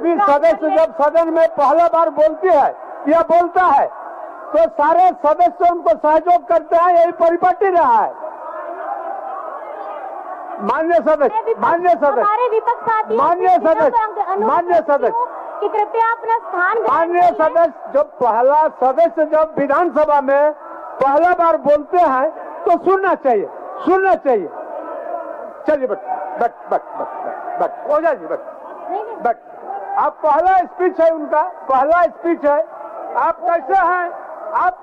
भी सदस्य जब सदन में पहला बार बोलती है या बोलता है तो सारे सदस्य उनको सहयोग करते हैं, यही परिपाटी रहा है। मान्य सदस्य, मान्य सदस्य, हमारे विपक्ष साथी, मान्य सदस्य, मान्य सदस्य कि कृपया अपना स्थान मान्य सदस्य, जब पहला सदस्य जब विधानसभा में पहला बार बोलते हैं तो सुनना चाहिए, सुनना चाहिए। चलिए but but but but but Ojha ji but आप पहला स्पीच है उनका, पहला स्पीच है। आप कैसे हैं? आप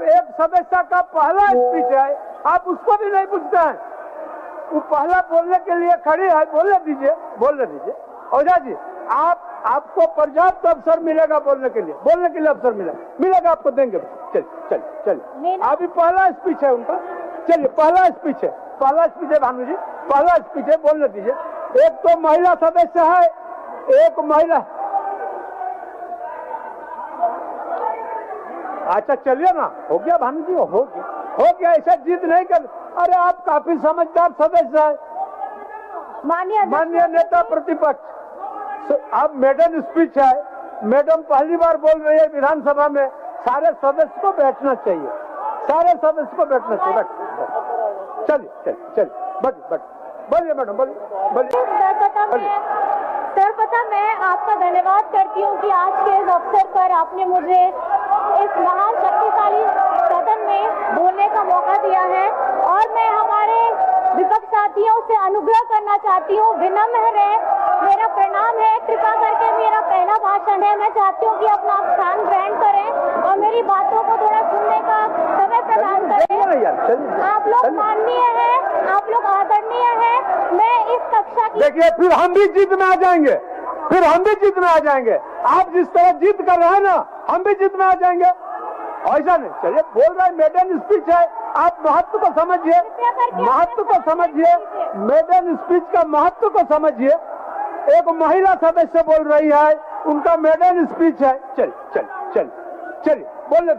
एक सदस्य का पहला स्पीच है, आप उसको भी नहीं पूछते हैं। वो पहला बोलने के लिए खड़ी है, बोलने दीजिए, बोलने दीजिए। ओझा जी आपको पर्याप्त अवसर मिलेगा बोलने के लिए अवसर मिलेगा आपको, देंगे। चलिए अभी पहला स्पीच है उनका। चलिए पहला स्पीच है भानु जी, पहला स्पीच है, बोलने दीजिए। एक तो महिला सदस्य है, एक महिला। अच्छा चलिए ना, हो गया भानु जी, हो गया। ऐसा जिद नहीं कर। अरे आप काफी समझदार सदस्य है। माननीय नेता प्रतिपक्ष, अब मैडम स्पीच है, मैडम पहली बार बोल रही है विधानसभा में, सारे सदस्य को बैठना चाहिए, सारे सदस्य को बैठना चाहिए। चलिए बोलिए मैडम, बोलिए। सर्वप्रथम मैं आपका धन्यवाद करती हूँ कि आज के इस अवसर पर आपने मुझे इस महान शक्तिशाली सदन में बोलने का मौका दिया है, और मैं हमारे विपक्ष साथियों से अनुग्रह करना चाहती हूँ, विनम्र है, मेरा प्रणाम है, कृपा करके मेरा पहला भाषण है, मैं चाहती हूँ कि अपना स्थान ग्रहण करें और मेरी बातों को थोड़ा सुनने का समय प्रदान करें। आप लोग माननीय हैं, आप लोग आदरणीय हैं। मैं इस कक्षा की, देखिए फिर हम भी जीत में आ जाएंगे, आप जिस तरह जीत कर रहे हैं ना, हम भी जीत में आ जाएंगे। ऐसा नहीं, चलिए बोल रहे हैं, मेडन स्पीच है, आप महत्व को समझिए, मेडन स्पीच का महत्व को समझिए। एक महिला सदस्य बोल रही है, उनका मेडन स्पीच है। चलिए बोलिए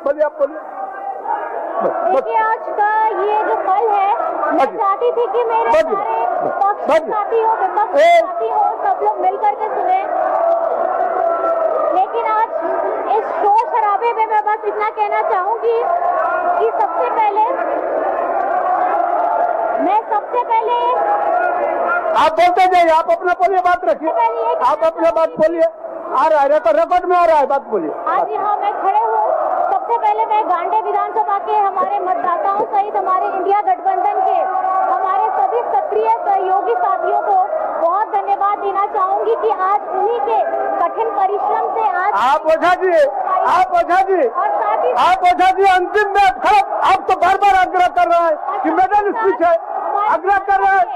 बोलिए आप बोलिए। देखिए आज का ये जो पल है, मैं चाहती थी कि मेरे सारे पक्ष साथी हो, विपक्ष साथी हो, सब लोग मिलकर के सुने, लेकिन आज इस शोर शराबे में मैं बस इतना कहना चाहूंगी कि सबसे पहले आप बोलते जाइए, आप अपना बोलिए, बात रखिए, आप अपना बात बोलिए। आ रहा है रिकॉर्ड में आ रहा है, बात बोलिए। हाँ जी हाँ, मैं खड़े हूँ। सबसे पहले मैं गांडे विधानसभा के हमारे मतदाताओं सहित हमारे इंडिया गठबंधन के हमारे सभी सक्रिय सहयोगी साथियों को बहुत धन्यवाद देना चाहूंगी कि आज उन्हीं के कठिन परिश्रम से आज आप ओझा जी अंतिम में आप तो बार बार आग्रह कर रहे हैं कि मेडल स्पीच है, आग्रह कर रहे हैं,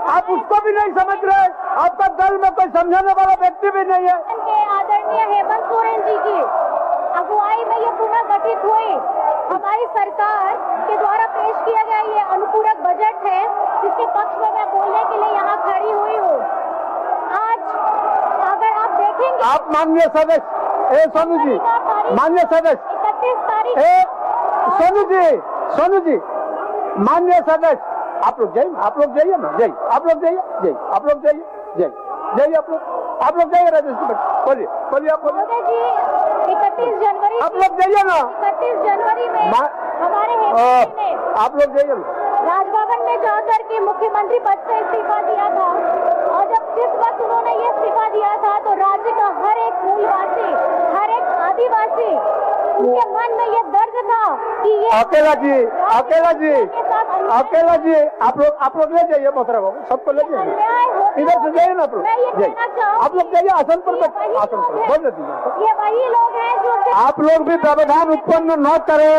आप उसको भी नहीं समझ रहे। आपका दल में कोई समझाने वाला व्यक्ति भी नहीं है। आदरणीय हेमंत सोरेन जी की अगुवाई में ये पुनः गठित हुई हमारी सरकार के द्वारा पेश किया गया ये अनुपूरक बजट है, जिसके पक्ष में मैं बोलने के लिए यहाँ खड़ी हुई हूँ। आज अगर आप देखेंगे, आप माननीय सदस्य सोनू जी, माननीय सदस्य 31 तारीख, सोनू जी माननीय सदस्य, आप लोग जाइए ना, आप लोग जाइए, आप लोग जाइए राजेश जी, बोलिए आप बोलिए। 31 जनवरी, आप लोग जाइए ना, 31 जनवरी में हमारे हेमंत जी ने आप लोग जाइए ना, राजभवन में जाकर के मुख्यमंत्री पद से इस्तीफा दिया था, और जब जिस वक्त उन्होंने ये इस्तीफा दिया था तो राज्य का हर एक मूलवासी, हर एक आदिवासी, उनके मन में ये दर्द था कि ये अकेला जी आप लोग ले जाइए मोहतरम बाबू, सबको ले जाइए, इधर से जाइए ना आप लोग जाइए, आसन पर बोल दीजिए। ये वही लोग हैं जो आप लोग भी व्यवधान उत्पन्न न करें,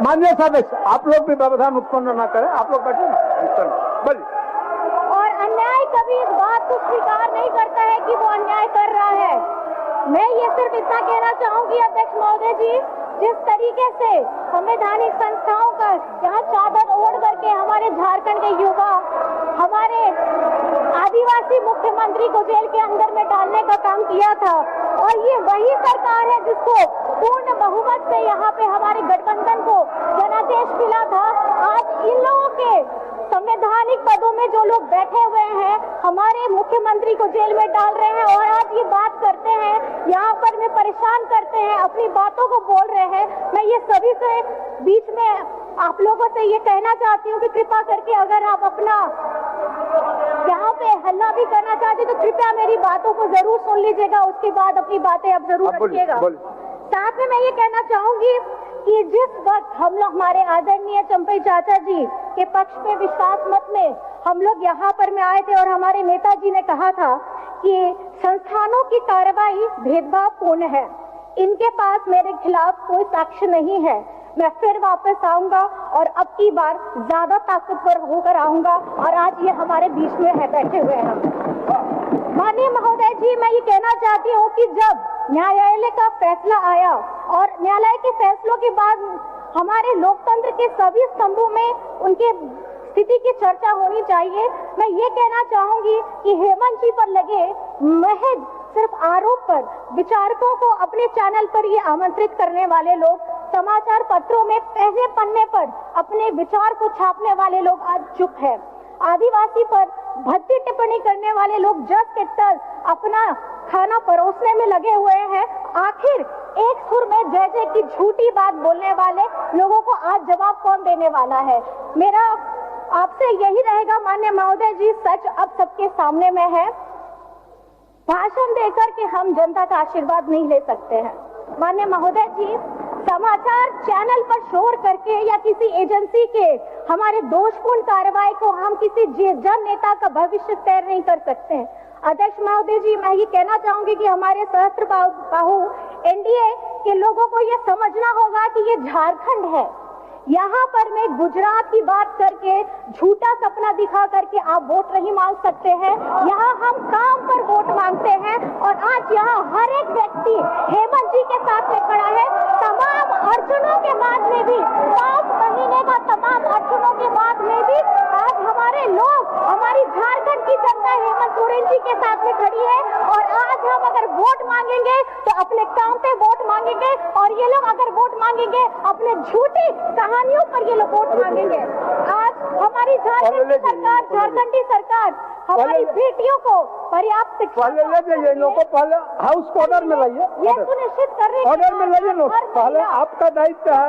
माननीय सदस्य, आप लोग भी व्यवधान उत्पन्न न करें, आप लोग बैठे ना, बोलिए। और अन्याय कभी इस बात को स्वीकार नहीं करता है कि वो अन्याय कर रहा है। मैं ये सिर्फ इतना कहना चाहूंगी अध्यक्ष महोदय जी, जिस तरीके से संवैधानिक संस्थाओं का यहाँ चादर ओढ़ करके हमारे झारखंड के युवा हमारे आदिवासी मुख्यमंत्री को जेल के अंदर में डालने का काम किया था, और ये वही सरकार है जिसको पूर्ण बहुमत से यहाँ पे हमारे गठबंधन को जनादेश मिला था। आज इन लोगों के संवैधानिक पदों में जो लोग बैठे हुए हैं हमारे मुख्यमंत्री को जेल में डाल रहे हैं, और आज ये अपनी बातों को बोल रहे हैं। मैं ये सभी से बीच में आप लोगों से ये कहना चाहती हूँ कि कृपा करके अगर आप अपना यहाँ पे हल्ला भी करना चाहते तो कृपया मेरी बातों को जरूर सुन लीजिएगा, उसके बाद अपनी बातें आप जरूर रखिएगा। साथ में मैं ये कहना चाहूंगी कि जिस वक्त हम लोग हमारे आदरणीय चंपई चाचा जी के पक्ष में विश्वास मत में हम लोग यहाँ पर में आए थे और हमारे नेताजी ने कहा था कि संस्थानों की कार्रवाई भेदभावपूर्ण है, इनके पास मेरे खिलाफ कोई साक्ष्य नहीं है, मैं फिर वापस आऊंगा और अब की बार ज्यादा ताकतवर होकर आऊंगा और आज ये हमारे बीच में है, बैठे हुए हैं। माननीय महोदय जी, मैं ये कहना चाहती हूँ कि जब न्यायालय का फैसला आया और न्यायालय के फैसलों के बाद हमारे लोकतंत्र के सभी स्तंभों में उनके स्थिति की चर्चा होनी चाहिए। मैं ये कहना चाहूंगी कि हेमंत जी पर लगे महज सिर्फ आरोप पर विचारकों को अपने चैनल पर ये आमंत्रित करने वाले लोग, समाचार पत्रों में पहले पन्ने पर अपने विचार को छापने वाले लोग आज चुप है। आदिवासी पर भद्दी टिप्पणी करने वाले लोग जस के तस अपना खाना परोसने में लगे हुए हैं। आखिर एक सुर में जय जय की झूठी बात बोलने वाले लोगों को आज जवाब कौन देने वाला है? मेरा आपसे यही रहेगा माननीय महोदय जी, सच अब सबके सामने में है। भाषण देकर के हम जनता का आशीर्वाद नहीं ले सकते हैं। माननीय महोदय जी, समाचार चैनल पर शोर करके या किसी एजेंसी के हमारे दोषपूर्ण कार्रवाई को हम किसी जन नेता का भविष्य तय नहीं कर सकते हैं। अध्यक्ष महोदय जी, मैं ये कहना चाहूंगी कि हमारे सहस्त्र बाहु एनडीए के लोगों को ये समझना होगा कि ये झारखंड है। यहाँ पर मैं गुजरात की बात करके झूठा सपना दिखा करके आप वोट नहीं मांग सकते हैं। यहाँ हम काम पर वोट मांगते हैं और आज यहाँ हर एक व्यक्ति हेमंत जी के साथ में खड़ा है। तमाम अड़चनों के बाद में भी 5 महीने का तमाम अड़चनों के बाद में भी आज हमारे लोग, हमारी झारखंड की जनता हेमंत सोरेन जी के साथ में खड़ी है और आज हम अगर वोट मांगेंगे तो अपने काम पे वोट मांगेंगे और ये लोग अगर वोट मांगेंगे अपने झूठी कहानियों पर ये लोग वोट मांगेंगे। आज हमारी झारखंड की सरकार, झारखंडी सरकार हमारी बेटियों को पर्याप्त शिक्षा पहले हाउस को ऑर्डर में लाइए, ये सुनिश्चित कर रहे ऑर्डर में लाइए लोग। पहले आपका दायित्व है,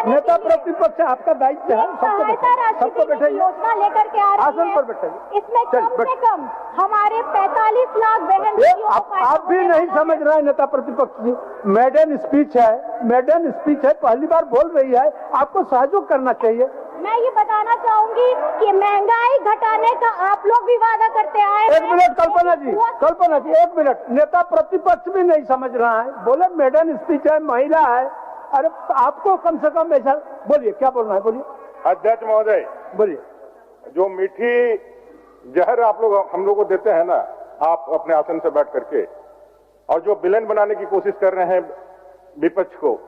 नेता प्रतिपक्ष आपका दायित्व है, सबको बैठे योजना लेकर के आ रही आसन पर बैठे। इसमें कम से कम हमारे 45 लाख बहन आप भी नहीं समझ रहे हैं नेता प्रतिपक्ष जी। मेडन स्पीच है, मेडन स्पीच है, पहली बार बोल रही है, आपको सहयोग करना चाहिए। मैं ये बताना चाहूंगी कि महंगाई घटाने का आप लोग भी वादा करते आए। एक मिनट कल्पना जी, एक मिनट। नेता प्रतिपक्ष भी नहीं समझ रहा है, बोले मेडन स्पीच है, महिला है। अरे आपको कम से कम ऐसा बोलिए, क्या बोलना है बोलिए। अध्यक्ष महोदय बोलिए। जो मीठी जहर आप लोग हम लोग को देते हैं ना, आप अपने आसन से बैठ करके, और जो विलेन बनाने की कोशिश कर रहे हैं विपक्ष को,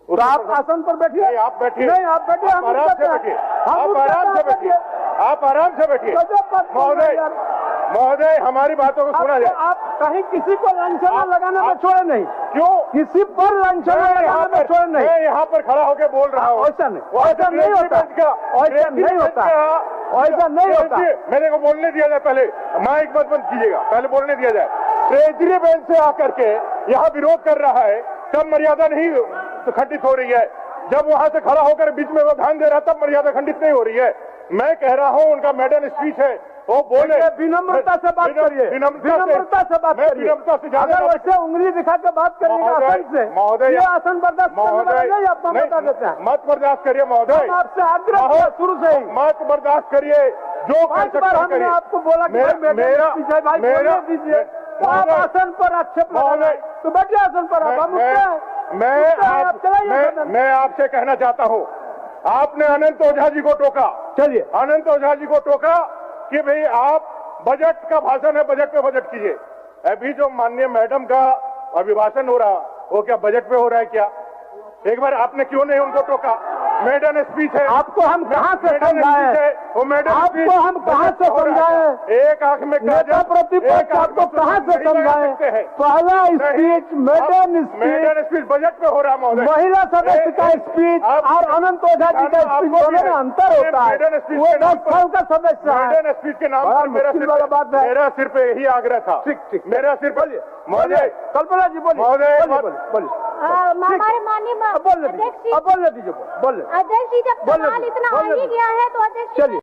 तो आप आसन पर बैठिए। नहीं, आप बैठिए। नहीं, आप बैठिए, आप आराम से बैठिए, आप आराम से बैठिए, आप आराम से बैठिए। महोदय हमारी बातों को सुना जाए। आप कहीं किसी को लांछना लगाने में छोड़े नहीं। क्यों? किसी पर लांछना लगाने में छोड़े नहीं। मैं यहाँ पर खड़ा होकर बोल रहा हूँ। ऐसा नहीं होता, ऐसा नहीं होता, ऐसा नहीं होता। मेरे को बोलने दिया जाए, पहले माइक बंद कीजिएगा, पहले बोलने दिया जाए। ट्रेजरी बेंच से आकर के यहाँ विरोध कर रहा है, तब मर्यादा नहीं खंडित हो रही है। जब वहां से खड़ा होकर बीच में वो ध्यान दे रहा, तब मर्यादा खंडित नहीं हो रही है। मैं कह रहा हूँ उनका मेडन स्पीच है, वो बोले। विनम्रता से बात करिए, विनम्रता से बात करिए। विनम्रता से ज्यादा वैसे उंगली दिखा के बात करिएगा आसन से। महोदय, ये आसन बर्दाश्त नहीं, आप बता देते हैं। मत बर्दाश्त करिए महोदय, आपसे आग्रह किया शुरू से ही। मत बर्दाश्त करिए, जो कर सकते हैं करिए। आपको बोला कि मेरा दीजिए, तो आप आसन पर आक्षेप लगाए, तो बैठिए आसन पर। मैं आपसे कहना चाहता हूँ, आपने अनंत ओझा जी को टोका। चलिए, अनंत ओझा जी को टोका कि भाई आप बजट का भाषण है, बजट पे बजट कीजिए। अभी जो माननीय मैडम का अभिभाषण हो रहा, वो क्या बजट पे हो रहा है क्या? एक बार आपने क्यों नहीं उनको टोका? मेडन स्पीच है। आपको हम कहाँ से समझाएं? वो मेडन आपको हम कहाँ से समझाएं? एक आंख में नेता प्रतिपक्ष आपको कहाँ से समझाएं? पहला स्पीच मेडन स्पीच बजट पे हो रहा महोदय। महिला सदस्य का स्पीच और अनंत ओझा जी का स्पीच, दोनों में अंतर होता है। वो 10 साल का सदस्य है। मेडन स्पीच के नाम पर मेरा सिर्फ यही आग्रह था। ठीक, मेरा सिर्फ महोदय, कल्पना जी बोलिए। महोदय हमारे माननीय अब बोलने अध्यक्ष दीजिए, अब बोलने दीजिए, बोलने अध्यक्ष जी, जब बोलने सवाल दीजिए, इतना आ बोलने ही दीजिए। गया है तो अध्यक्ष जी, चलिए।